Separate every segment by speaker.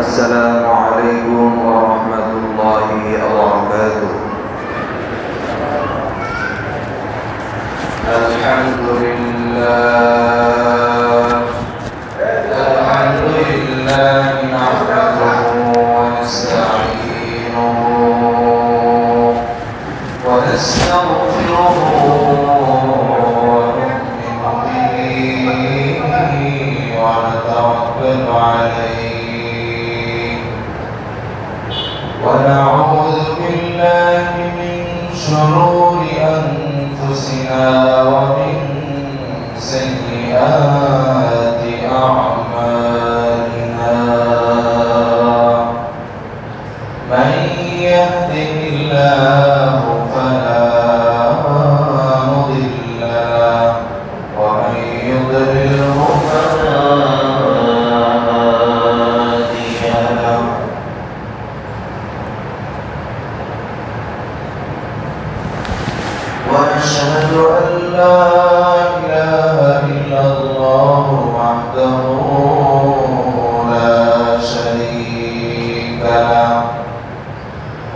Speaker 1: السلام عليكم ورحمة الله وبركاته. الحمد لله نحمده ونستعينه ونستغفره ونؤمن به ونتوكل عليه ونعوذ بالله من شرور أنفسنا ومن سيئات أعمالنا. من يهده الله فلا مضل له ومن يضلله فلا هادي له. ونشهد أن لا إله إلا الله وحده لا شريك له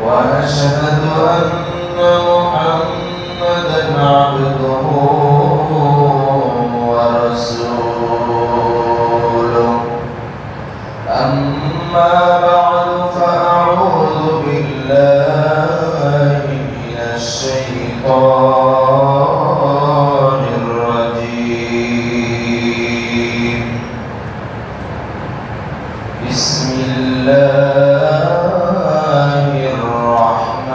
Speaker 1: ونشهد أن محمدا عبده ورسوله. أما بعد فأعوذ بالله من الشيطان الرجيم. بسم الله الرحمن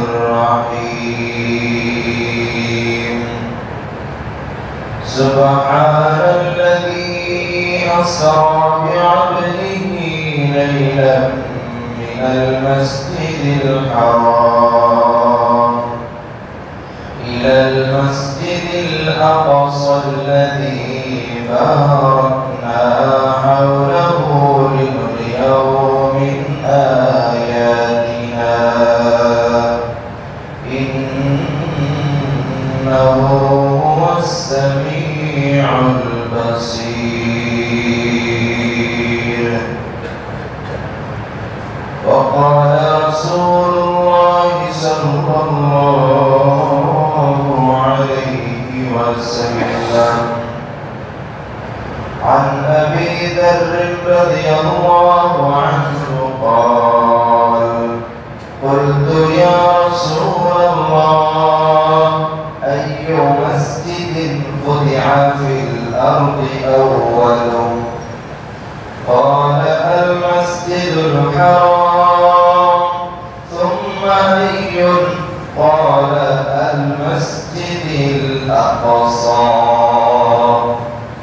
Speaker 1: الرحيم. سبحان الذي أسرى بعبده ليلا من المسجد الحرام إلى المسجد الأقصى الذي باركنا حوله لنريه من آياتنا إنه هو السميع البصير. وقال رسول الله صلى الله عليه وسلم عن أبي ذر رضي الله عنه قال: قلت يا رسول الله أي مسجد فتح في الأرض أول؟ قال: المسجد الحرام. ثم أي؟ قال: المسجد الأقصى.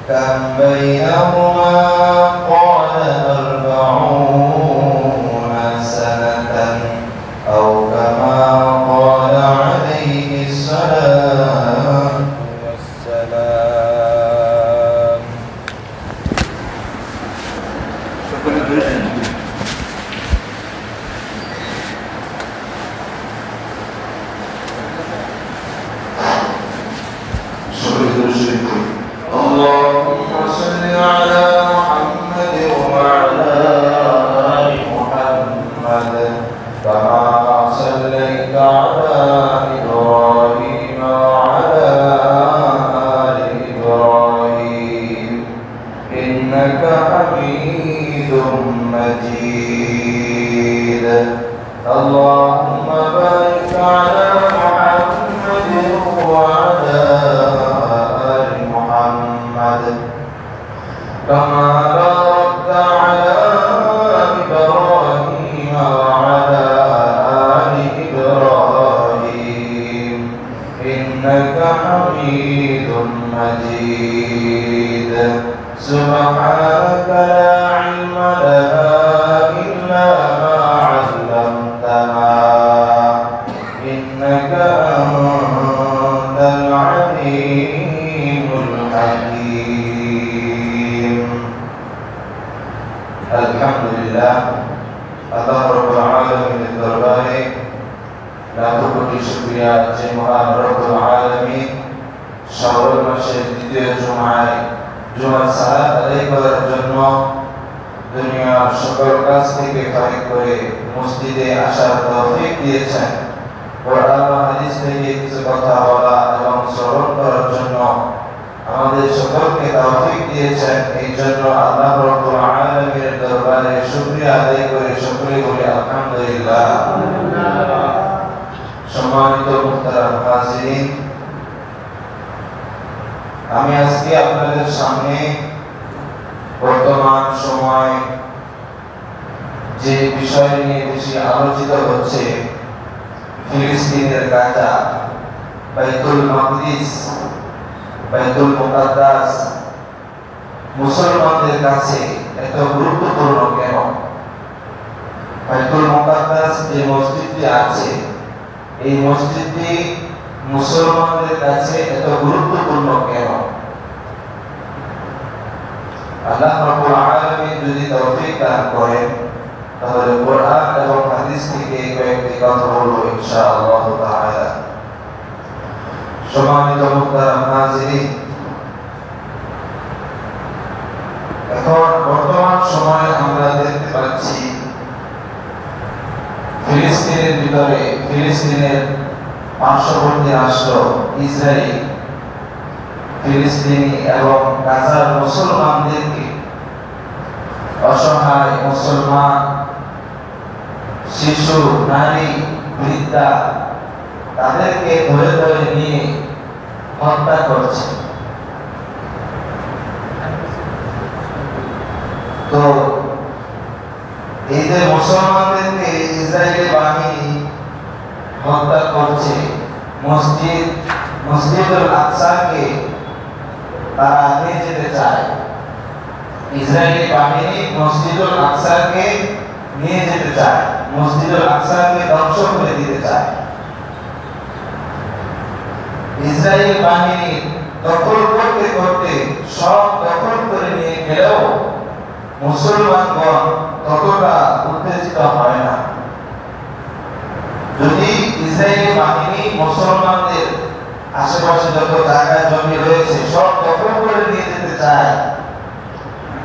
Speaker 1: كم بينهما؟ قال: 40 سنة أو كما قال عليه الصلاة والسلام. اللهم صل على محمد وعلى آل محمد كما صليت على إبراهيم وعلى آل إبراهيم إنك حميد مجيد. اللهم بارك على محمد وعلى آل محمد كما باركت على إبراهيم وعلى آل إبراهيم إنك حميد مجيد. سبحانك لا علم لنا إلا ما علمتنا إنك أنت العليم الحكيم. الحمد لله Allah Rabbul Alamin terbaik. লাখো কোটি শুকরিয়া যে মহান রব্বুল আলামিন শাওয়াল মাসের দ্বিতীয় জুমায় জুমার সালাত আদায় করার জন্য দুনিয়ার সকল কাজ থেকে ফারিক করে মসজিদে আসার তৌফিক দিয়েছেন, কোরআন ও হাদিস থেকে কিছু কথা বলা এবং শ্রবণ করার জন্য আমাদের সকলকে তৌফিক দিয়েছেন। এই জন্য আল্লাহ রাব্বুল আলামিনের দরবারে শুকরিয়া আদায় করে সকলে বলি আলহামদুলিল্লাহ। সম্মানিত মুহতারাম হাজিরিন, আমি আজকে আপনাদের সামনে বর্তমান সময় যে বিষয় নিয়ে বেশি আলোচিত হচ্ছে, ফিলিস্তিনের গাজা, বাইতুল মাকদিস, বাইতুল মুকাদ্দাস মুসলমানদের কাছে এত গুরুত্বপূর্ণ কেন? বাইতুল মুকাদ্দাস যে মসজিদটি আছে, এই মসজিদটি মুসলমানদের কাছে এত গুরুত্বপূর্ণ কেন? আল্লাহ রাব্বুল আলামিন যদি তৌফিক দান করেন তাহলে কোরআন এবং হাদিস থেকে কয়েকটি কথা বলবো ইনশাআল্লাহ তাআলা। সম্মানিত মুহতারাম হাজিরিন, এখন বর্তমান সময়ে আমরা দেখতে পাচ্ছি ফিলিস্তিনের ভিতরে, ফিলিস্তিনের পার্শ্ববর্তী রাষ্ট্র ইসরায়েল ফিলিস্তিনি এবং গাজার মুসলমানদেরকে, অসহায় মুসলমান শিশু, নারী, বৃদ্ধা, তাদেরকে ধরে ধরে নিয়ে হত্যা করছে। তো এই যে মুসলমানদেরকে ইসরায়েলি বাহিনী হত্যা করছে, মসজিদুল আকসাকে তারা নিয়ে যেতে চায়, ইসরায়েলি বাহিনী মসজিদুল আকসাকে নিয়ে যেতে চায়, মসজিদুল আকসাকে ধ্বংস করে দিতে চায়। ইসরায়েল বাহিনী দখল করতে করতে সব দখল করে নিয়ে গেলেও মুসলমানগণ ততটা উত্তেজিত হয় না। যদি ইসরায়েলি বাহিনী মুসলমানদের আশেপাশে যত জায়গা জমি রয়েছে সব দখল করে নিয়ে যেতে চায়,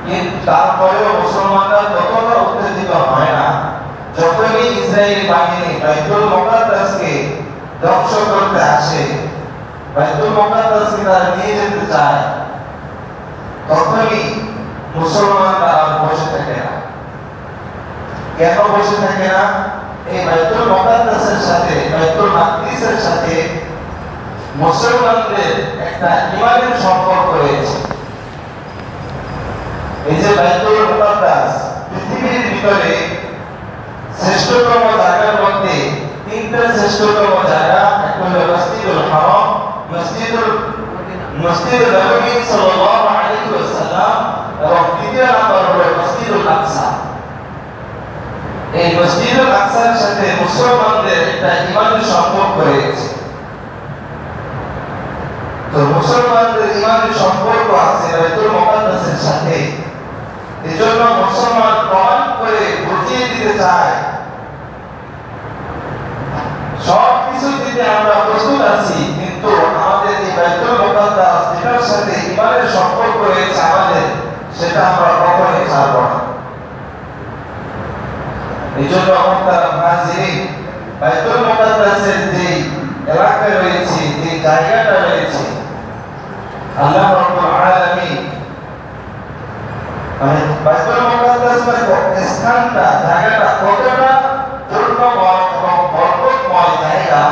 Speaker 1: কিন্তু তারপরেও মুসলমানরা ততটা উত্তেজিত হয় না। যখনই ইসরায়েলি বাহিনী বাইতুল মুকাদ্দাসকে ধ্বংস করতে আসে, বাইতুল মুকাদ্দাসকে তারা নিয়ে যেতে চায়, তখনই মুসলমানরা আর বসে থাকে না। কেন বসে থাকে না? এই বাইতুল মুকাদ্দাসের সাথে, বাইতুল মাকদিসের সাথে মুসলমানদের একটা ইমানের সম্পর্ক রয়েছে। এই যে বাইতুল মুকাদ্দাস পৃথিবীর ভিতরে শ্রেষ্ঠতম জায়গার মধ্যে তিনটা শ্রেষ্ঠতম জায়গা, একটা হলো মসজিদুল হারাম, মসজিদ নববী সাল্লাল্লাহু আলাইহি ওয়াসাল্লাম, এবং দ্বিতীয় নাম্বার হলো মসজিদুল আকসা। এই মসজিদুল আকসার সাথে মুসলমানদের একটা ইমানের সম্পর্ক রয়েছে। তো মুসলমানদের ইমানের সম্পর্ক আছে বাইতুল মুকাদ্দাসের সাথে। এজন্য মুসলমান প্রমাণ করে বুঝিয়ে দিতে চায় সব কিছু দিতে আমরা প্রস্তুত আছি, কিন্তু আমাদের এই বাইতুল মুকাদ্দাস যেটার সাথে ইমানের সম্পর্ক রয়েছে আমাদের, সেটা আমরা কখনোই ছাড়ব না। এজন্য মুহতারাম হাজিরিন, বাইতুল মুকাদ্দাসের যে এলাকা রয়েছে, যে জায়গাটা রয়েছে, আল্লাহ রাব্বুল আলামিন বাইতুল মুকাদ্দাসের স্থানটা, জায়গাটা কতটা পূর্ণময় এবং বরকতময় জায়গা,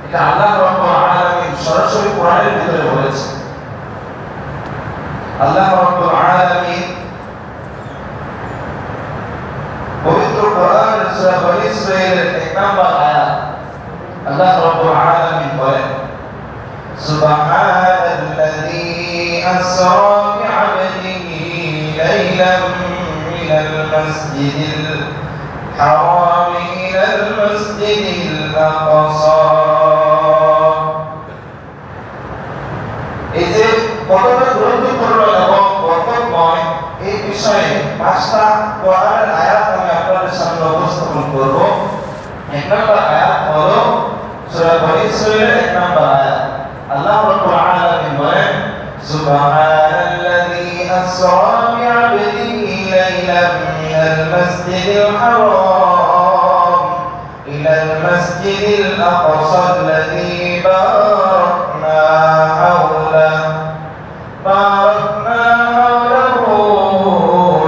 Speaker 1: এটা আল্লাহ রাব্বুল আলামিন সরাসরি কোরআনের ভিতরে বলেছেন। আল্লাহ রাব্বুল আলামিন পবিত্র কোরআনের সূরা বনী ইসরাঈলের 1 নম্বর আয়াত আল্লাহ রাব্বুল আলামিন বলেন, সুবহানাল্লাযী আসরা বি'আবদিহি লাইলাম মিনাল মাসজিদিল হারাম ইলাল মাসজিদিল আকসা। এই যে কতটা গুরুত্বপূর্ণ এবং বরকতময় এই বিষয়ে 5টা কোরআনের আয়াত আমি আপনাদের সামনে উপস্থাপন করব। 1 নম্বর আয়াত হলো সূরা বনী ইসরাঈলের 1 নম্বর আয়াত। আল্লাহ রাব্বুল আলামিন বলেন, সুবহানাল্লাযী আসরা বি'আবদিহি ليلا من المسجد الحرام إلى المسجد الأقصى الذي باركنا حوله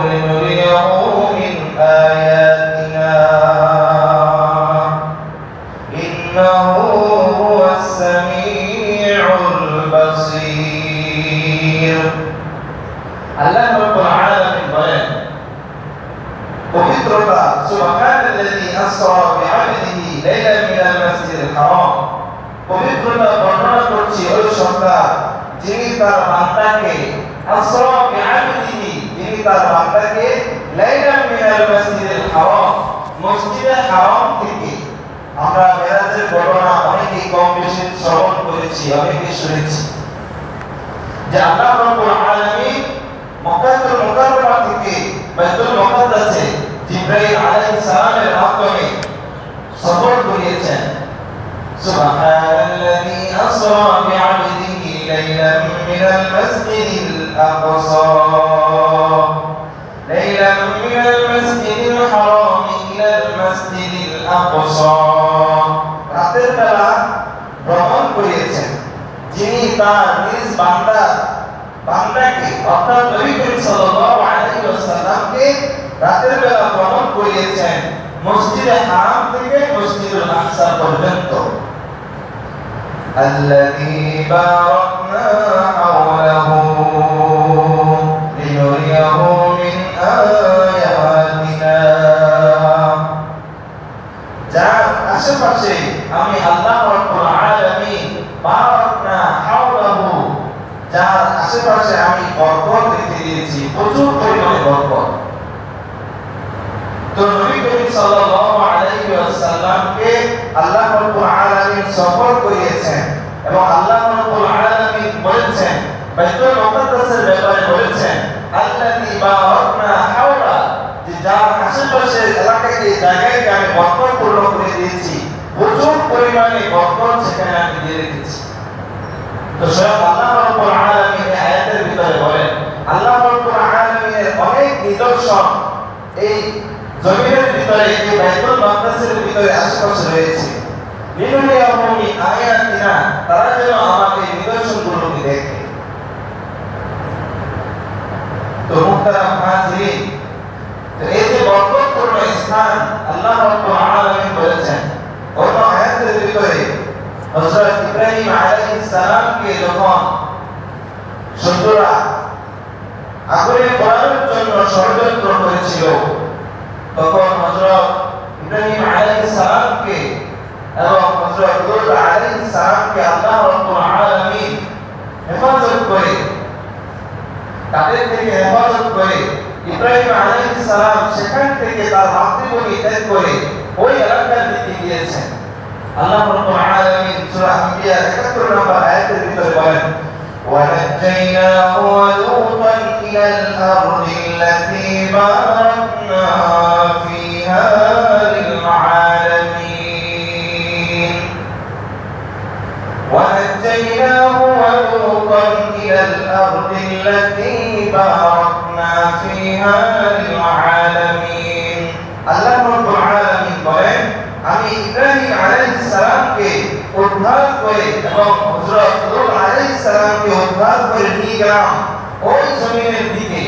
Speaker 1: لنريه من آياتنا إنه هو السميع البصير الله رب العالمين বলেন পবিত্রতা সুবহানাল্লাযী আসরা বিআবদিহি লাইলান মিনাল মাসজিদিল হারাম পবিত্রতা বর্ণনা করছি ওই সত্তা যিনি তার বান্দাকে আসরা বিআবদিহি যিনি তার বান্দাকে লাইলান মিনাল মাসজিদিল হারাম মসজিদে হারাম থেকে আমরা মেরাজের ঘটনা অনেকেই কম বেশি শ্রবণ করেছি অনেকেই শুনেছি যে আল্লাহ রাব্বুল আলামিন মক্কাতুল মুকাররমা থেকে বাইতুল মুকাদ্দাসে জিবরাইল আলাইহিস সালামের মাধ্যমে সফর করিয়েছেন সুবহানাল্লাযী আসরা বিআবদিহি লাইলান মিনাল মাসজিদিল আকসা লাইলান মিনাল মাসজিদিল হারাম ইলাল মাসজিদিল আকসা রাতের বেলা ভ্রমণ করিয়েছেন যিনি তার নিজ বান্দাকে অর্থাৎ নবী করিম সাল্লাল্লাহু আলাইহি ওয়াসাল্লামকে রাতের বেলা ভ্রমণ করিয়েছেন মসজিদে হারাম থেকে মসজিদুল আকসা পর্যন্ত আল্লাযী বারাকনা হাওলাহু লিনুরিয়াহু মিন আয়াতিনা যার আশেপাশে আমি আল্লাহ রাব্বুল আলামিন বারাকনা হাওলাহু যার আশেপাশে আমি বরকত রেখে দিয়েছি প্রচুর পরিমাণে বরকত তো নবী করিম সাল্লাল্লাহু আলাইহি ওয়াসাল্লামকে আল্লাহ রাব্বুল আলামিন সফর করিয়েছেন এবং আল্লাহ রাব্বুল আলামিন বলেছেন বাইতুল মুকাদ্দাসের ব্যাপারে বলেছেন আল্লাযী বারাকনা হাওলা যে যার আশেপাশে এলাকাকে জায়গাকে আমি বরকতপূর্ণ করে দিয়েছি প্রচুর পরিমাণে বরকত সেখানে আমি দিয়ে রেখেছি তো স্বয়ং আল্লাহ রাব্বুল আলামিন এই আয়াতের ভিতরে বলেন আল্লাহ রাব্বুল আলামিনের অনেক নিদর্শন এই জমিনের ভিতরে এই বাইতুল মাকদাসের ভিতরে আশেপাশে রয়েছে লিনুরিয়াহু মিন আয়াতিনা তারা যেন আমাদের নিদর্শনগুলোকে দেখে তো মুহতারাম হাজিরিন তো এই যে বরকতপূর্ণ স্থান আল্লাহ রাব্বুল আলামিন বলেছেন অন্য আয়াতের ভিতরে হযরত ইব্রাহিম আলাইহিস সালামকে যখন শত্রুরা আগুনে পোড়ানোর জন্য ষড়যন্ত্র করেছিল তখন হযরত ইব্রাহিম আলাইহিস সালামকে এবং হযরত লূত আলাইহিস সালামকে আল্লাহ রাব্বুল আলামিন হেফাজত করে তাদের থেকে হেফাজত করে ইব্রাহিম আলাইহিস সালাম সেখান থেকে তার মাতৃভূমি ত্যাগ করে ওই এলাকার দিকে গিয়েছেন আল্লাহ রাব্বুল আলামিন সূরা আম্বিয়া 71 নম্বর আয়াতের ভিতরে বলেন وَنَجَّيْنَاهُ وَلُوطًا إِلَى الْأَرْضِ الَّتِي بَارَكْنَا فِيهَا لِلْعَالَمِينَ وَنَجَّيْنَاهُ وَلُوطًا إِلَى الْأَرْضِ الَّتِي بَارَكْنَا فِيهَا لِلْعَالَمِينَ আল্লাহ রাব্বুল আলামিন বলেন আমি ইব্রাহিম আলাইহিস সালামকে উদ্ধার করে এবং হযরত লূত আলাইহিস সালামকে উদ্ধার করে নিয়ে গেলাম ওই জমিনের দিকে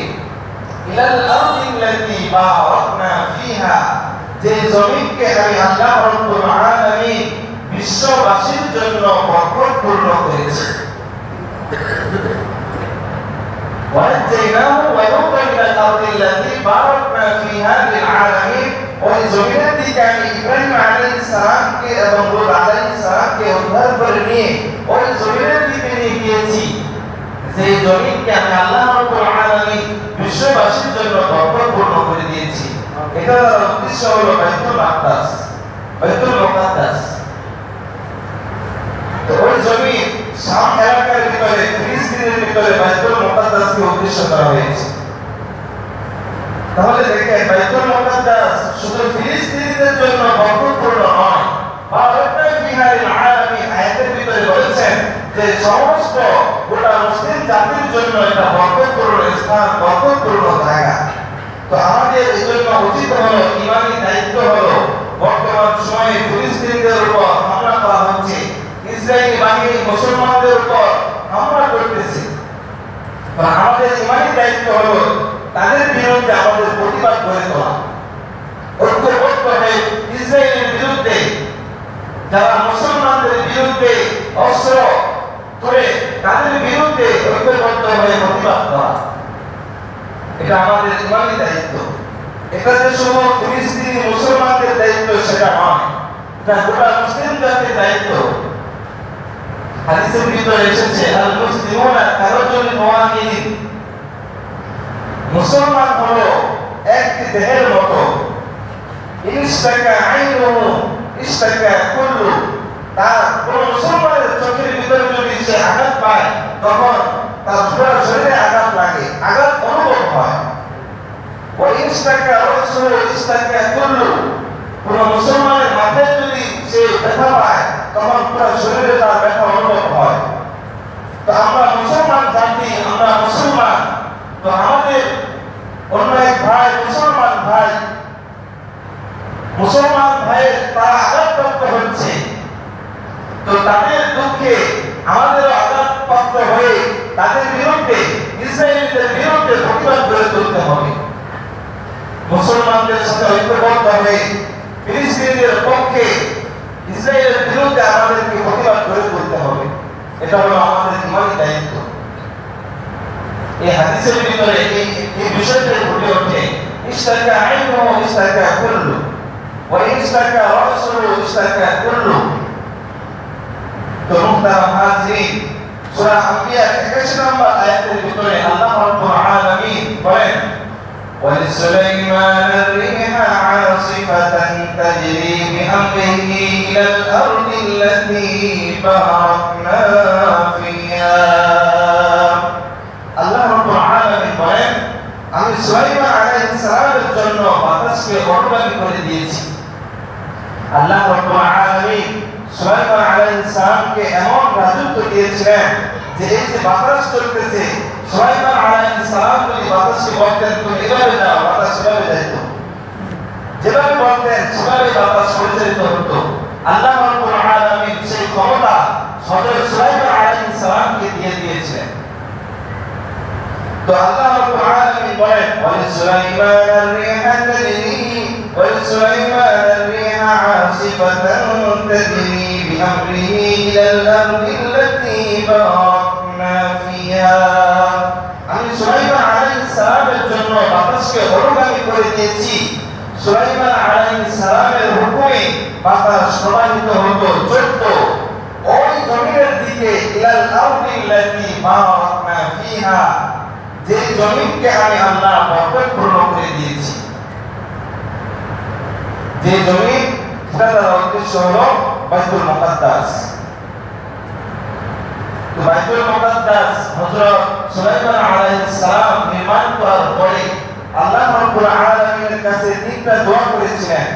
Speaker 1: ইলাল আরদিল্লাতী বারাকনা ফিহা যে জমিনকে আমি আল্লাহ রাব্বুল আলামিন বিশ্ববাসীর জন্য বরকতপূর্ণ করেছি وَنَجَّيْنَاهُ وَلُوطًا إِلَى الْأَرْضِ الَّتِي بَارَكْنَا فِيهَا لِلْعَالَمِينَ ওই জমিনের দিকে আমি ইব্রাহিম আলাইহিস সালামকে এবং লূত আলাইহিস সালামকে উদ্ধার করে নিয়ে ওই জমিনের দিকে নিয়ে গিয়েছি যে জমিনকে আমি আল্লাহ রাব্বুল আলামিন বিশ্ববাসীর জন্য বরকতপূর্ণ করে দিয়েছি এটা তার উদ্দেশ্য হলো বাইতুল মাকদাস বাইতুল মুকাদ্দাস তো ওই জমিন শাম এলাকার ভিতরে ফিলিস্তিনের ভিতরে বাইতুল মুকাদ্দাসকে উদ্দেশ্য করা হয়েছে তাহলে দেখেন বাইতুল মুকাদ্দাস শুধু ফিলিস্তিনিদের জন্য বরকতপূর্ণ নয় বারাকনা ফিহা লিল আলামিন আয়াতের ভিতরে বলেছেন যে সমস্ত গোটা মুসলিম জাতির জন্য এটা বরকতপূর্ণ স্থান বরকতপূর্ণ জায়গা তো তো আমাদের এজন্য উচিত হলো, ইমানি দায়িত্ব হলো, বর্তমান সময়ে ফিলিস্তিনিদের উপর হামলা করা হচ্ছে, ইসরায়েলি বাহিনী মুসলমানদের উপর হামলা করতেছে। তো আমাদের ইমানি দায়িত্ব হলো তাদের বিরুদ্ধে আমাদের প্রতিবাদ গড়ে তোলা, ঐক্যবদ্ধ হয়ে ইসরায়েলের বিরুদ্ধে, যারা মুসলমানদের বিরুদ্ধে অস্ত্র ধরে তাদের বিরুদ্ধে ঐক্যবদ্ধ হয়ে প্রতিবাদ করা। এটা আমাদের ইমানি দায়িত্ব। এটা যে শুধু ফিলিস্তিনি মুসলমানদের দায়িত্ব সেটা নয়, এটা গোটা মুসলিম জাতির দায়িত্ব। হাদিসের ভিতরে এসেছে আল মুসলিমুনা কারাজুল মুওয়াহিদিন, মুসলমান হলো একটি দেহের মতো, ইনস্তাকা আইনুহু ইস্তাকা কুল্লু, তার কোন মুসলমানের চোখের ভিতরে যদি সে আঘাত পায় তখন তার পুরো শরীরে আঘাত লাগে, আঘাত অনুভব হয়। ওয়া ইনস্তাকা রাসূলু ইস্তাকা কুল্লু, কোন মুসলমানের মাথায় যদি সে ব্যথা পায় তখন পুরো শরীরে তার ব্যথা অনুভব হয়। তো আমরা মুসলমান জাতি, আমরা মুসলমান, তো আমাদের অন্য এক ভাই মুসলমান ভাইয়ের তারা আঘাতপ্রাপ্ত হচ্ছে, তো তাদের দুঃখে আমাদেরও আঘাতপ্রাপ্ত হয়ে তাদের বিরুদ্ধে, ইসরায়েলিদের বিরুদ্ধে প্রতিবাদ গড়ে তুলতে হবে। মুসলমানদের সাথে ঐক্যবদ্ধ হয়ে ফিলিস্তিনিদের পক্ষে, ইসরায়েলের বিরুদ্ধে আমাদেরকে প্রতিবাদ গড়ে তুলতে হবে। এটা হলো আমাদের ইমানি দায়িত্ব। এই হাদিসের ভিতরে এই বিষয়টা ফুটে ওঠে, ইস্তাকা আইনুহু ইস্তাকা কুল্লু ওয়া ইস্তাকা রাসূলু ইস্তাকা কুল্লু। তো মুহতারাম হাজিরিন, সূরা আম্বিয়া 81 নম্বর আয়াতের ভিতরে আল্লাহ রাব্বুল আলামিন বলেন, وَلِسُلَيْمَانَ الرِّيحَ عَاصِفَةً تَجْرِي بِأَمْرِهِ إِلَى الْأَرْضِ الَّتِي بَارَكْنَا فِيهَا। আল্লাহ রাব্বুল আলামিন বলেন, আমি সুলাইমান আলাইহিস সালামের জন্য বাতাসকে অনুগামী করে দিয়েছি। আল্লাহ রাব্বুল আলামিন সুলাইমান আলাইহিস সালামকে এমন রাজত্ব দিয়েছিলেন যে এই যে বাতাস চলতেছে, সুলাইমান আলাইহিস সালাম যদি বাতাসকে বলতেন তুমি এভাবে যাও, বাতাস সেভাবে যাইত, যেভাবে বলতেন সেভাবে বাতাস পরিচালিত হতো। আল্লাহ রাব্বুল আলামিন সেই ক্ষমতা হযরত সুলাইমান আলাইহিস সালামকে দিয়ে দিয়েছিলেন। তো আল্লাহ রাব্বুল আলামিন বলেন, وَلِسُلَيْمَانَ الرِّيحَ عَاصِفَةً تَجْرِي بِأَمْرِهِ إِلَى الْأَرْضِ الَّتِي بَارَكْنَا فِيهَا। আমি সুলাইমান আলাইহিস সালামের জন্য বাতাসকে অনুগামী করে দিয়েছি। সুলাইমান আলাইহিস সালামের হুকুমে বাতাস প্রবাহিত হতো, চলতো ওই জমিনের দিকে, ইলাল আরদিল্লাতি বারাকনা ফিহা, যে জমিনকে আমি আল্লাহ বরকতপূর্ণ করে দিয়েছি। যে জমিন, সেটার উদ্দেশ্য হলো বাইতুল মুকাদ্দাস। তো বাইতুল মুকাদ্দাস হযরত সুলাইমান আলাইহিস সালাম নির্মাণ করার পরে আল্লাহ রাব্বুল আলামিনের কাছে তিনটা দোয়া করেছিলেন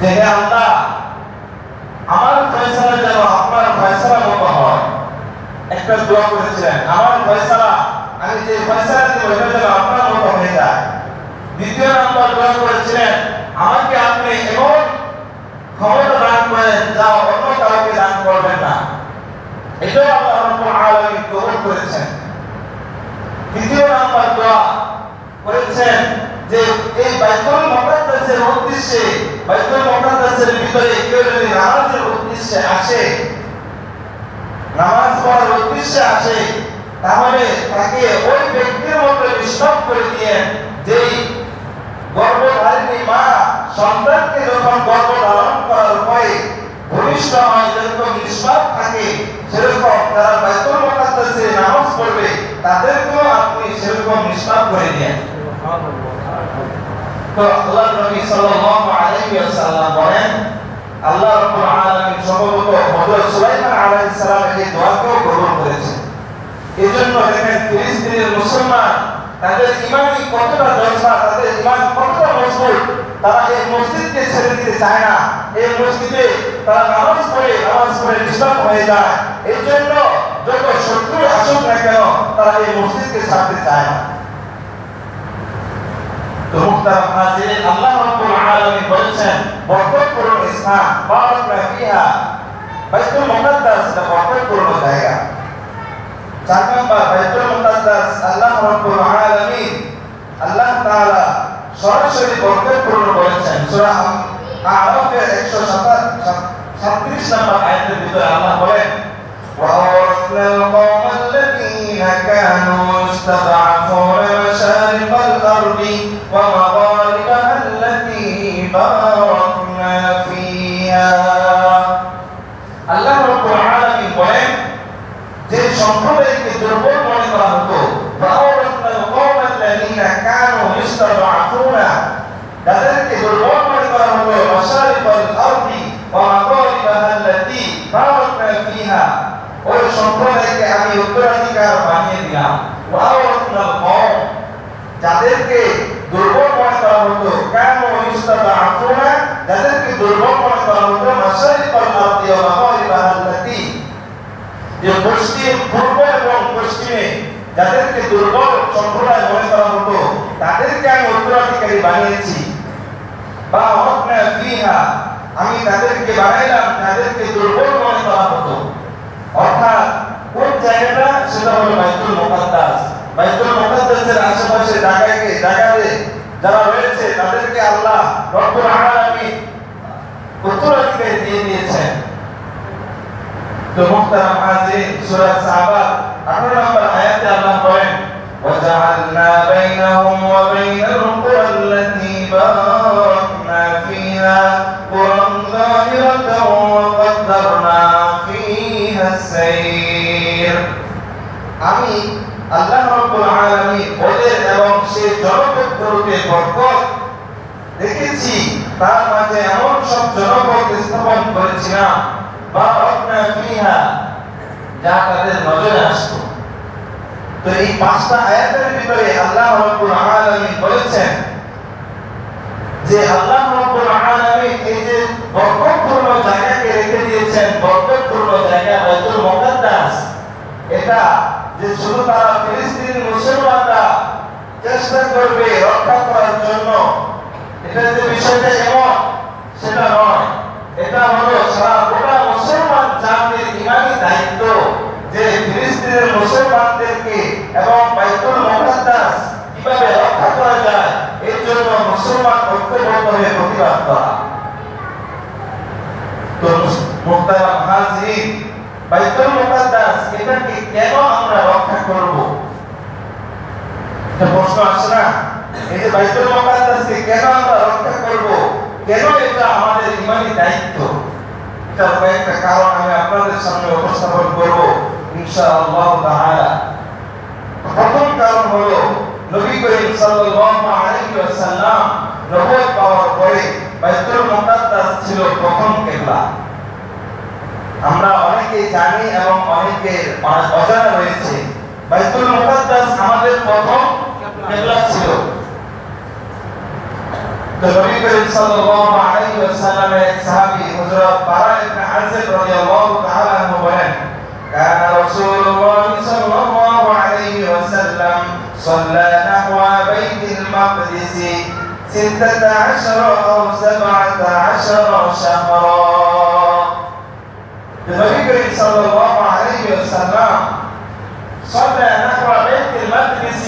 Speaker 1: যে হে আল্লাহ, আমার ফয়সালা যেন আপনার ফয়সালা মতো হয়। একটা দোয়া করেছিলেন, আমার ফয়সালা, আমি যে ফয়সালা দেব এটা যেন আপনার মতো হয়ে যায়। দ্বিতীয় নাম্বার দোয়া করেছিলেন, আমাকে আপনি এমন ক্ষমতা দান করেন যা অন্য কাউকে দান করবেন না। এটাও আল্লাহ রাব্বুল আলামিন কবুল করেছেন। তৃতীয় নাম্বার দোয়া করেছেন যে এই বাইতুল মুকাদ্দাসের উদ্দেশ্যে, বাইতুল মুকাদ্দাসের ভিতরে কেউ যদি নামাজের উদ্দেশ্যে আসে, নামাজ পড়ার উদ্দেশ্যে আসে, তাহলে তাকে ওই ব্যক্তির মতো নিষ্পাপ করে দিয়েন যেই গর্ভধারিণী মা সন্তানকে যখন গর্ভধারণ করার পরে ভূমিষ্ঠ হয় যেরকম নিষ্পাপ থাকে, সেরকম তারা বাইতুল মুকাদ্দাসে নামাজ পড়বে, তাদেরকেও আপনি সেরকম নিষ্পাপ করে দিয়েন। তো আল্লাহ নবী সাল্লাল্লাহু আলাইহি ওয়াসাল্লাম বলেন, আল্লাহ রাব্বুল আলামিন সম্ভবত হযরত সুলাইমান আলাইহিস সালামের এই দোয়াকেও কবুল করেছেন। এজন্য দেখেন ফিলিস্তিনের মুসলমান তাদের ঈমানি কতটা জজ্বা, তাদের ঈমান কতটা মজবুত, তারা এই মসজিদকে ছেড়ে দিতে চায় না। এই মসজিদে তারা নামাজ পড়ে নিষ্পাপ হয়ে যায়। এই জন্য যত শত্রু আসুক না কেন তারা এই মসজিদকে ছাড়তে চায় না। তো মুহতারাম হাজিরিন, আল্লাহ রাব্বুল আলামিন বলেছেন বরকতপূর্ণ স্থান, বারাকনা ফিহা, বাইতুল মুকাদ্দাস এটা বরকতপূর্ণ জায়গা। 4 নম্বর, বাইতুল মুকাদ্দাস আল্লাহ রাব্বুল আলামিন আল্লাহ তাআলা সরাসরি বরকতপূর্ণ বলেছেন। সূরা আরাফের 137 নম্বর আয়াতের ভিতরে আল্লাহ বলেন وَأَوْرَثْنَا الْقَوْمَ الَّذِينَ كَانُوا يُسْتَضْعَفُونَ مَشَارِقَ الْأَرْضِ وَمَغَارِبَهَا الَّتِي بَارَكْنَا فِيهَا। আল্লাহ রাব্বুল আলামিন বলেন যে সম্প্রদায়কে দুর্বল মনে করা হতো, وَأَوْرَثْنَا الْقَوْمَ الَّذِينَ كَانُوا يُسْتَضْعَفُونَ, তাদেরকে দুর্বল মনে করা হতো مَشَارِقَ الْأَرْضِ وَمَغَارِبَهَا الَّتِي بَارَكْنَا فِيهَا, ওই সম্প্রদায়কে আমি উত্তরাধিকার বানিয়ে দিলাম। وَأَوْرَثْنَا الْقَوْمَ, যাদেরকে দুর্বল মনে করা হতো, كَانُوا يُسْتَضْعَفُونَ, যাদেরকে দুর্বল মনে করা হতো مَشَارِقَ الْأَرْضِ وَمَغَارِبَهَا الَّتِي, যে পশ্চিম, পূর্ব এবং পশ্চিমে যাদেরকে দুর্বল সম্প্রদায় মনে করা হতো তাদেরকে আমি উত্তরাধিকারী বানিয়েছি। বারাকনা ফিহা, আমি তাদেরকে বানাইলাম যাদেরকে দুর্বল মনে করা হতো। অর্থাৎ কোন জায়গাটা, সেটা হলো বাইতুল মুকাদ্দাস। বাইতুল মুকাদ্দাসের আশেপাশে জায়গাতে যারা রয়েছে তাদেরকে আল্লাহ রব্বুল আলামিন উত্তরাধিকারী দিয়ে দিয়েছেন। তো মুহতারাম হাজিরিন, সূরা সাবা 18 নম্বর আয়াতে আল্লাহ বলেন وَجَعَلْنَا بَيْنَهُمْ وَبَيْنَ الْقُرَى الَّتِي بَارَكْنَا فِيهَا قُرًى ظَاهِرَةً وَقَدَّرْنَا فِيهَا السَّيْرَ। আমি আল্লাহ রাব্বুল আলামিন ওদের এবং সেই জনপদগুলোতে বরকত রেখেছি, তার মাঝে এমন সব জনপদ স্থাপন করেছিলাম বারাকনা ফিহা, যা তাদের নজরে আসতো। তো এই 5টা আয়াতের ভিতরে আল্লাহ রাব্বুল আলামিন বলেছেন যে আল্লাহ রাব্বুল আলামিন এই যে বরকতপূর্ণ জায়গাকে রেখে দিয়েছেন, বরকতপূর্ণ জায়গা বাইতুল মুকাদ্দাস, এটা যে শুধু তারা ফিলিস্তিনি মুসলমানরা চেষ্টা করবে রক্ষা করার জন্য, এটা যে বিষয়টা এমন সেটা নয়। এটা হলো সারা গোটা মুসলমান জাতির ইমানি দায়িত্ব যে ফিলিস্তিনের মুসলমানদেরকে এবং বাইতুল মুকাদ্দাস কিভাবে রক্ষা করা যায় এর জন্য মুসলমান ঐক্যবদ্ধ হয়ে প্রতিবাদ করা। তো মুহতারাম হাজিরিন, বাইতুল মুকাদ্দাস এটাকে কেন আমরা রক্ষা করব? এটা প্রশ্ন আসে না? এই যে বাইতুল মুকাদ্দাসকে কেন আমরা রক্ষা করব, কেন এটা আমাদের ইমানি দায়িত্ব, এটার কয়েকটা কারণ আমি আপনাদের সামনে উপস্থাপন করব ইনশাআল্লাহ তাআলা। প্রথম কারণ হলো নবী করিম সাল্লাল্লাহু আলাইহি ওয়াসাল্লাম নবুয়ত পাওয়ার পরে বাইতুল মুকাদ্দাস ছিল প্রথম কিবলা। আমরা অনেকেই জানি এবং অনেকের অজানা রয়েছে, বাইতুল মুকাদ্দাস আমাদের প্রথম কিবলা ছিল। তো নবী করিম সাল্লাল্লাহু আলাইহি ওয়াসাল্লামের এক সাহাবী হযরত বারা ইবনে আযিব রাদিয়াল্লাহু তাআলা আনহু বলেন কানা রাসূলুল্লাহ সাল্লাল্লাহু আলাইহি ওয়াসাল্লাম সাল্লা নাহওয়া বাইতুল মাকদিস 16 আও 17 শাহরা। নবী করিম সাল্লাল্লাহু আলাইহি ওয়াসাল্লাম সাল্লা নাহওয়া বাইতুল মাকদিস,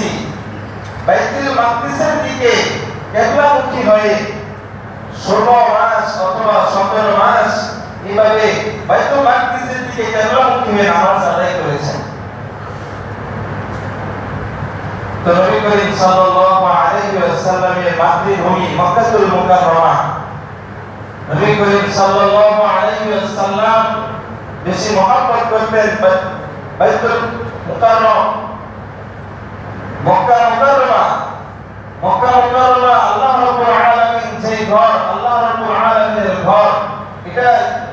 Speaker 1: বাইতুল মাকদিসের দিকে কিবলামুখী হয়ে 16 মাস অথবা 17 মাস এইভাবে বাইতুল মাকদিসের দিকে কিবলামুখী হয়ে নামাজ আদায় করেছেন। তো নবী করিম সাল্লাল্লাহু আলাইহি ওয়াসাল্লামের মাতৃভূমি মক্কাতুল মুকাররমা, নবী করিম সাল্লাল্লাহু আলাইহি ওয়াসাল্লাম বেশি মহব্বত করতেন বাইতুল মুকাররম, মক্কা মুকাররমা। মক্কা মুকাররমা আল্লাহ রাব্বুল আলামিন যে ঘর, আল্লাহ রাব্বুল আলামিনের ঘর, এটা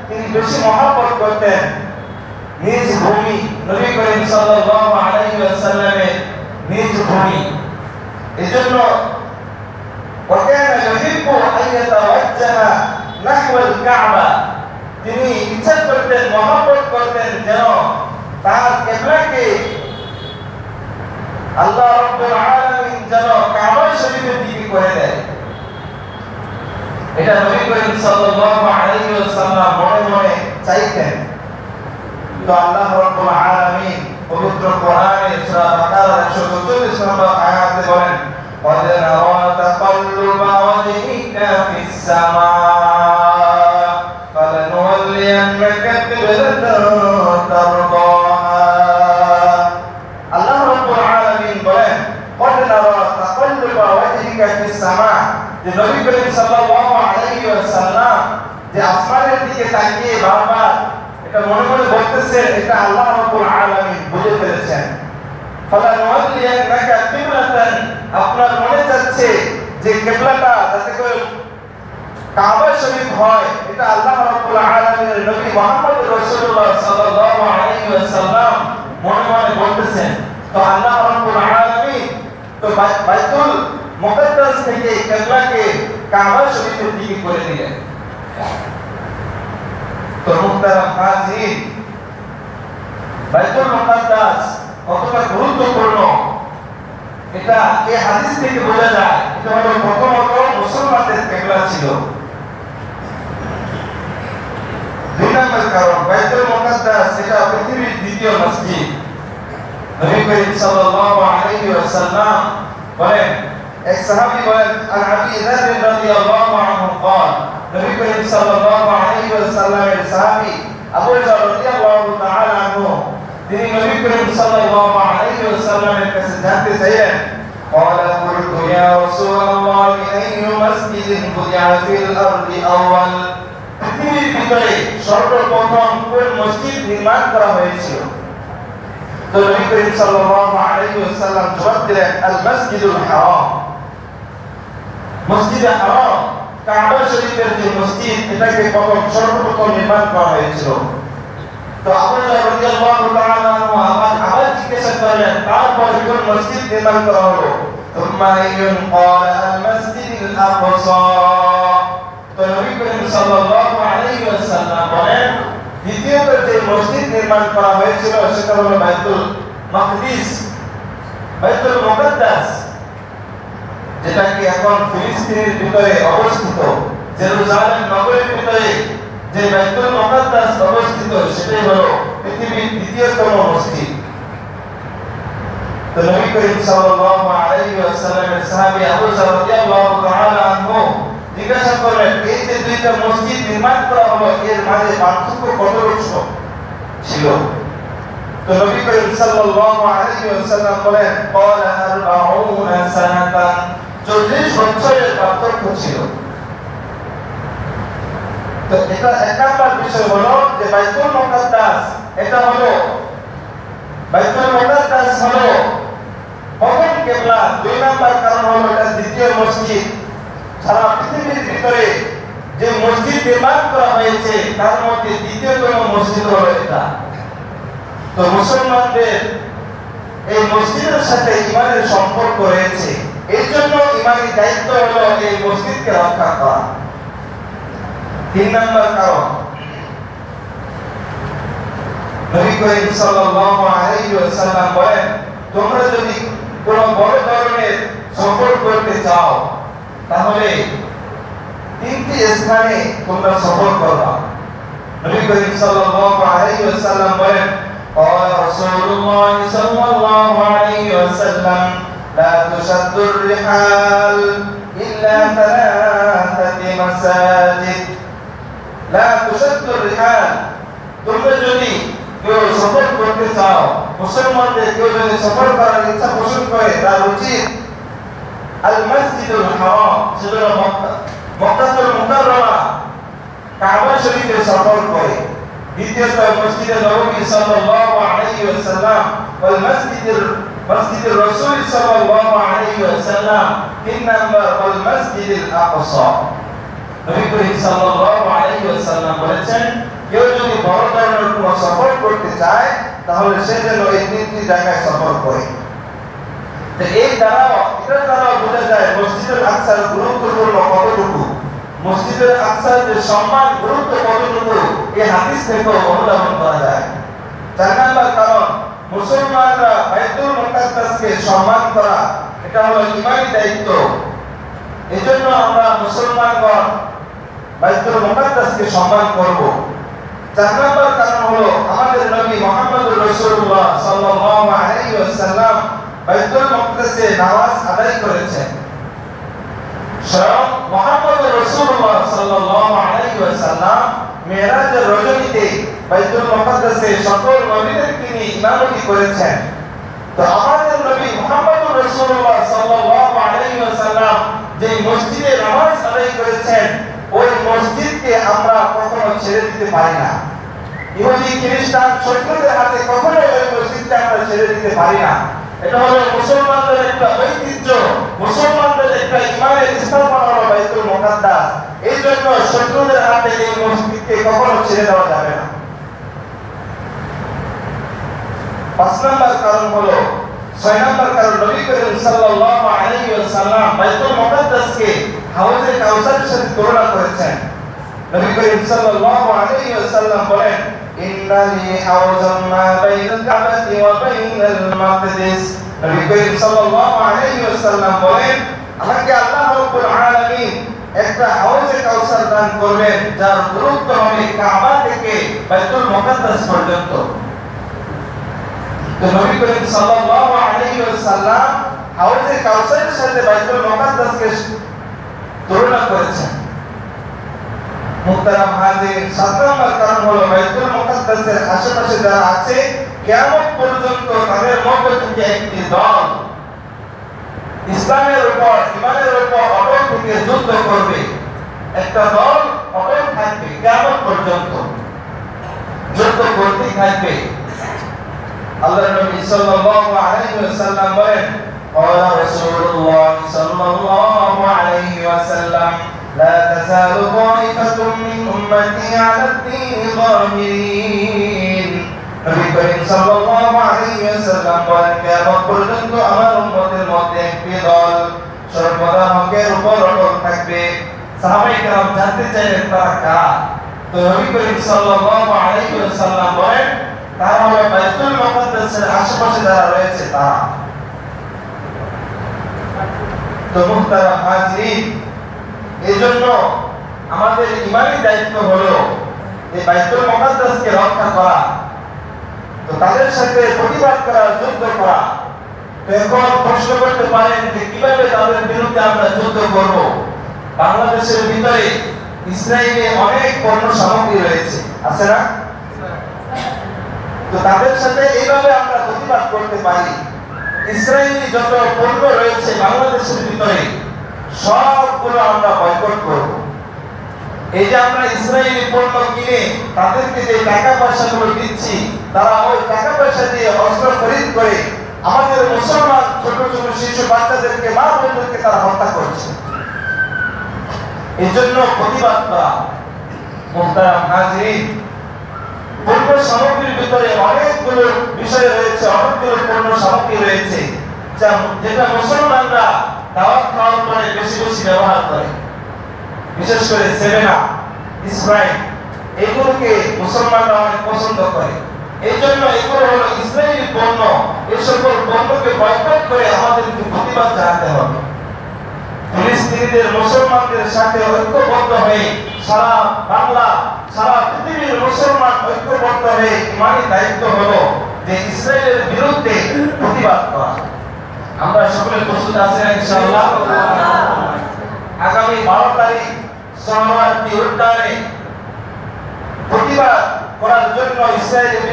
Speaker 1: তিনি বেশি মহব্বত করতেন। নিজ ভূমি, নবী করিম সাল্লাল্লাহু আলাইহি ওয়াসাল্লামের নিজ ভূমি। এজন্য ওয়াকানা ইউহিব্বু আন ইয়াতাওয়াজ্জাহা নাহওয়াল কাবা, তিনি ইচ্ছা করতেন, মহব্বত করতেন যেন তার কিবলাকে আল্লাহ রাব্বুল আলামিন যেন কাবা শরীফের দিকে করে দেয়। এটা নবী করিম সাল্লাল্লাহু আলাইহি ওয়াসাল্লাম মনে মনে চাইতেন। তো আল্লাহ রাব্বুল আলামিন পবিত্র কোরআনে সূরা বাকারার 144 নম্বর আয়াতে বলেন, قد نرى تقلب وجهك في السماء فلنولينك قبلة ترضاها। আল্লাহ রাব্বুল আলামিন বলেন, قد نرى تقلب وجهك في السماء, যে নবী করিম সাল্লাল্লাহু আলাইহি ওয়াসাল্লাম যে আসমানের দিকে তাকিয়ে বারবার এটা মনে মনে বলতেছে, এটা আল্লাহ রাব্বুল আলামিন বুঝে ফেলেছেন। ফালানুওয়াল্লিয়ান্নাকা কিবলাতান, আপনার মনে যাচ্ছে যে কিবলাটা যাতে করে কাবা শরীফ হয়, এটা আল্লাহ রাব্বুল আলামিনের নবী মুহাম্মদ রাসূলুল্লাহ সাল্লাল্লাহু আলাইহি ওয়াসাল্লাম মনে মনে বলতেছেন। তো আল্লাহ রাব্বুল আলামিন তো বাইতুল মুকদ্দাস থেকে কিবলাকে কাবা শরীফের দিকে করে দিলেন। তো মুহতারাম হাজিরিন, বাইতুল মুকদ্দাস কতটা গুরুত্বপূর্ণ এটা এই হাদিস থেকে বোঝা যায়। এটা হলো প্রথমত মুসলমানদের কিবলা ছিল। দুই নম্বর কারণ, বাইতুল মুকদ্দাস এটা পৃথিবীর দ্বিতীয় মসজিদ। নবী করিম সাল্লাল্লাহু আলাইহি ওয়াসাল্লাম বলেন, এক সাহাবী বলেন, আন আবি যার রাদিয়াল্লাহু আনহু قال, নবী করিম সাল্লাল্লাহু আলাইহি ওয়াসাল্লামের সাহাবী আবু যার রাদিয়াল্লাহু তাআলা আনহু তিনি নবী করিম সাল্লাল্লাহু আলাইহি ওয়াসাল্লামের কাছে জানতে চাইলেন, قال قلت يا رسول الله أي مسجد بدع في الأرض أول, পৃথিবীর ভিতরে সর্বপ্রথম কোন মসজিদ নির্মাণ করা হয়েছিল? তো নবী করিম সাল্লাল্লাহু আলাইহি ওয়াসাল্লাম জবাব দিলেন, আল মসজিদুল হারাম, মসজিদে হারাম, কাবা শরীফের যে মসজিদ, এটাকে সর্বপ্রথম নির্মাণ করা হয়েছিল। তো আবু যার রাদিয়াল্লাহু তাআলা আনহু আবার জিজ্ঞাসা করলেন, তারপর কোন মসজিদ নির্মাণ করা হলো? থুম্মা আইয়ুন, قال المسجد الاقصى, তো নবী করিম সাল্লাল্লাহু আলাইহি ওয়াসাল্লাম বলেন, দ্বিতীয়ত যে মসজিদ নির্মাণ করা হয়েছিল সেটা হলো বাইতুল মাকদিস, বাইতুল মুকদ্দাস, যেটা কি এখন ফিলিস্তিনের ভিতরে অবস্থিত। জেরুজালেম নগরের ভিতরে যে বাইতুল মুকদ্দাস অবস্থিত, সেটাই হলো পৃথিবীর দ্বিতীয়তম মসজিদ। তো নবী করিম সাল্লাল্লাহু আলাইহি ওয়াসাল্লামের সাহাবী আবু যার রাদিয়াল্লাহু তাআলা আনহু জিজ্ঞাসা করলেন, এই যে দুইটা মসজিদ নির্মাণ করা হলো, এর মাঝে পার্থক্য কতটুকু ছিল? তো নবী করিম সাল্লাল্লাহু আলাইহি ওয়াসাল্লাম বলেন, قال 40 সানাতান, 40 বছরের পার্থক্য ছিল। তো এটা এক নাম্বার বিষয় হলো যে বাইতুল মুকদ্দাস, এটা হলো বাইতুল মুকদ্দাস হলো প্রথম কিবলা। দুই নাম্বার কারণ হলো এটা দ্বিতীয় মসজিদ। সারা পৃথিবীর ভিতরে যে মসজিদ নির্মাণ করা হয়েছে তার মধ্যে দ্বিতীয়তম মসজিদ হলো এটা। তো মুসলমানদের এই মসজিদের সাথে ইমানের সম্পর্ক রয়েছে, এই জন্য ইমানি দায়িত্ব হলো এই মসজিদকে রক্ষা করা। তিন নম্বর কারণ, নবী করিম সাল্লাল্লাহু আলাইহি ওয়াসাল্লাম বলেন, তোমরা যদি কোনো বড় ধরনের সফর করতে চাও তাহলে তিনটি স্থানে তোমরা সফর করবা। নবী করিম সাল্লাল্লাহু আলাইহি ওয়াসাল্লাম বলেন, قال رسول الله صلى الله عليه وسلم لا تشد الرحال إلا ثلاثة مساجد, لا تشد الرحال, তোমরা যদি কেউ সফর করতে চাও, মুসলমানদের কেউ যদি সফর করার ইচ্ছা পোষণ করে, তার উচিত আল মসজিদুল হারাম, সেটা মক্কাতুল মুকাররমা কাবা শরীফে সফর করে। দ্বিতীয়ত মসজিদে নববী সাল্লাল্লাহু আলাইহি ওয়াসাল্লাম ওয়াল মসজিদুর রাসূল সাল্লাল্লাহু আলাইহি ওয়াসাল্লাম। তিন নম্বর ওয়াল মসজিদুল আকসা, নবী করিম সাল্লাল্লাহু আলাইহি ওয়াসাল্লাম বলেছেন, কেউ যদি বড় ধরনের কোনো সফর করতে চায় তাহলে সে যেন এই তিনটি জায়গায় সফর করে। তো এই দ্বারা বোঝা যায় মসজিদুল আকসার গুরুত্বপূর্ণ কতটুকু, মসজিদুল আকসার যে সম্মান গুরুত্ব কতটুকু, এই হাদিস থেকে অনুধাবন করা যায়। চার নম্বর কারণ, মুসলমানরা বাইতুল মুকদ্দাস মুকাদ্দাসকে সম্মান করা এটা হলো ঈমানি দায়িত্ব। এজন্য আমরা মুসলমানগণ বাইতুল মুকাদ্দাসকে সম্মান করব। 4 নম্বর কারণ হলো আমাদের নবী মুহাম্মদুর রাসূলুল্লাহ সাল্লাল্লাহু আলাইহি ওয়াসাল্লাম বাইতুল মুকাদ্দাসে নামাজ আদায় করেছেন। স্বয়ং মুহাম্মদুর রাসূলুল্লাহ সাল্লাল্লাহু আলাইহি ওয়াসাল্লাম মিরাজের রজনীতে বাইতুল মুকাদ্দাসে সকল নবীদেরকে নিয়ে ইমামতি করেছেন। তো আমাদের নবী মুহাম্মদুর রাসূলুল্লাহ সাল্লাল্লাহু আলাইহি ওয়াসাল্লাম যে মসজিদে নামাজ আদায় করেছেন ওই মসজিদকে আমরা কখনো ছেড়ে দিতে পারি না। ইহুদি খ্রিস্টান শত্রুদের হাতে কখনো ওই মসজিদকে আমরা ছেড়ে দিতে পারি না। এটা হলো মুসলমানদের একটা ঐতিহ্য, মুসলমানদের একটা ঈমানের স্থাপনা হলো বাইতুল মুকাদ্দাস। এই জন্য শত্রুদের হাতে এই মসজিদকে কখনো ছেড়ে দেওয়া যাবে না। 5 নম্বর কারণ হলো 6 নম্বর কারণ নবী করিম সাল্লাল্লাহু আলাইহি ওয়াসাল্লাম বাইতুল মুকাদ্দাসকে হাউজে কাউসারের সাথে তুলনা করেছেন। নবী করিম সাল্লাল্লাহু আলাইহি ওয়াসাল্লাম বলেন ইন্নালি হাউজাম মা বাইনাল কাবাতি ওয়া বাইনাল মাকদিস। নবী করিম সাল্লাল্লাহু আলাইহি ওয়াসাল্লাম বলেন আমাকে আল্লাহ রাব্বুল আলামিন একটা হাউজে কাউসার দান করবেন যার দূরত্ব হবে কাবা থেকে বাইতুল মুকাদ্দাস পর্যন্ত। তো নবী করিম সাল্লাল্লাহু আলাইহি ওয়াসাল্লাম হাউজে কাউসারের সাথে বাইতুল মুকাদ্দাসকে তুলনা করেছেন। মুহতারাম হাজির, 7 নম্বর কারণ হলো বাইতুল মুকাদ্দাসের আশেপাশে যারা আছে কিয়ামত পর্যন্ত তাদের মধ্যে থেকে একটি দল ইসলামের উপর ঈমানের উপর অটল থেকে যুদ্ধ করবে। একটা দল অটল থাকবে কিয়ামত পর্যন্ত, যুদ্ধ করতে থাকবে। আল্লাহর নবী সাল্লাল্লাহু আলাইহি ওয়াসাল্লাম বলেন قال رسول الله صلى الله عليه وسلم لا تزال طائفة من أمتي على الدين ظاهرين। নবী করিম সাল্লাল্লাহু আলাইহি ওয়াসাল্লাম বলেন কিয়ামত পর্যন্ত আমার উম্মতের মধ্যে একটি দল সর্বদা হকের উপর অটল থাকবে। সাহাবায়ে কেরাম জানতে চাইলেন তারা কারা? তো নবী করিম সাল্লাল্লাহু আলাইহি ওয়াসাল্লাম বলেন তারা হলো বাইতুল মুকাদ্দাসের আশেপাশে যারা রয়েছে তারা। তো মুহতারাম হাজিরিন, এজন্য আমাদের ঈমানি দায়িত্ব হলো এই বাইতুল মুকাদ্দাসকে রক্ষা করা, তো তাদের সাথে প্রতিবাদ করা, যুদ্ধ করা। তো এখন প্রশ্ন করতে পারেন যে কিভাবে তাদের বিরুদ্ধে আমরা যুদ্ধ করব? বাংলাদেশের ভিতরে ইসরায়েলে অনেক পণ্য সামগ্রী রয়েছে, আছে না? তো তাদের সাথে এইভাবে আমরা প্রতিবাদ করতে পারি। ইসরায়েলি যত পণ্য রয়েছে বাংলাদেশের ভিতরে সবগুলো আমরা বয়কট করব। এই যে আমরা ইসরায়েলি পণ্য কিনে তাদেরকে যে টাকা পয়সাগুলো দিচ্ছি, তারা ওই টাকা পয়সা দিয়ে অস্ত্র খরিদ করে আমাদের মুসলমান ছোট ছোট শিশু বাচ্চাদেরকে, মা বোনদেরকে তারা হত্যা করছে। এই জন্য প্রতিবাদ করা। মুহতারাম হাজিরিন, পণ্য সামগ্রীর ভিতরে অনেকগুলো বিষয় রয়েছে, অনেকগুলো পণ্য সামগ্রী রয়েছে যেটা মুসলমানরা দাওয়াত খাওয়ার পরে বেশি বেশি ব্যবহার করে। বিশেষ করে 7 আপ, স্প্রাইট, এগুলোকে মুসলমানরা অনেক পছন্দ করে। এই জন্য এগুলো হলো ইসরায়েলি পণ্য। এই সকল পণ্যকে বয়কট করে আমাদেরকে প্রতিবাদ জানাতে হবে। ফিলিস্তিনিদের মুসলমানদের সাথে ঐক্যবদ্ধ হয়ে সারা বাংলা, সারা পৃথিবীর মুসলমান ঐক্যবদ্ধ হয়ে ঈমানি দায়িত্ব হলো যে ইসরায়েলের বিরুদ্ধে প্রতিবাদ করা। আমরা সকলে প্রস্তুত আছি ইনশাআল্লাহ? আগামী 12 তারিখ সোমবারটি উদ্যানে প্রতিবাদ করার জন্য, ইসরায়েলের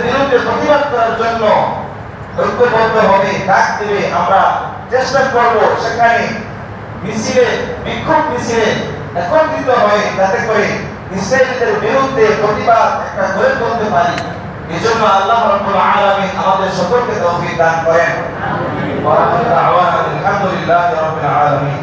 Speaker 1: বিরুদ্ধে প্রতিবাদ করার জন্য ঐক্যবদ্ধ হবে, ডাক দেবে। আমরা চেষ্টা করব সেখানে মিছিলে, বিক্ষোভ মিছিলে একত্রিত হয়ে যাতে করে ইসরায়েলের বিরুদ্ধে প্রতিবাদ একটা গড়ে তুলতে পারি। এজন্য আল্লাহ রাব্বুল আলামিন আমাদের সকলকে তৌফিক দান করেন। আমিন। ওয়া আলহামদুলিল্লাহি রাব্বিল আলামিন।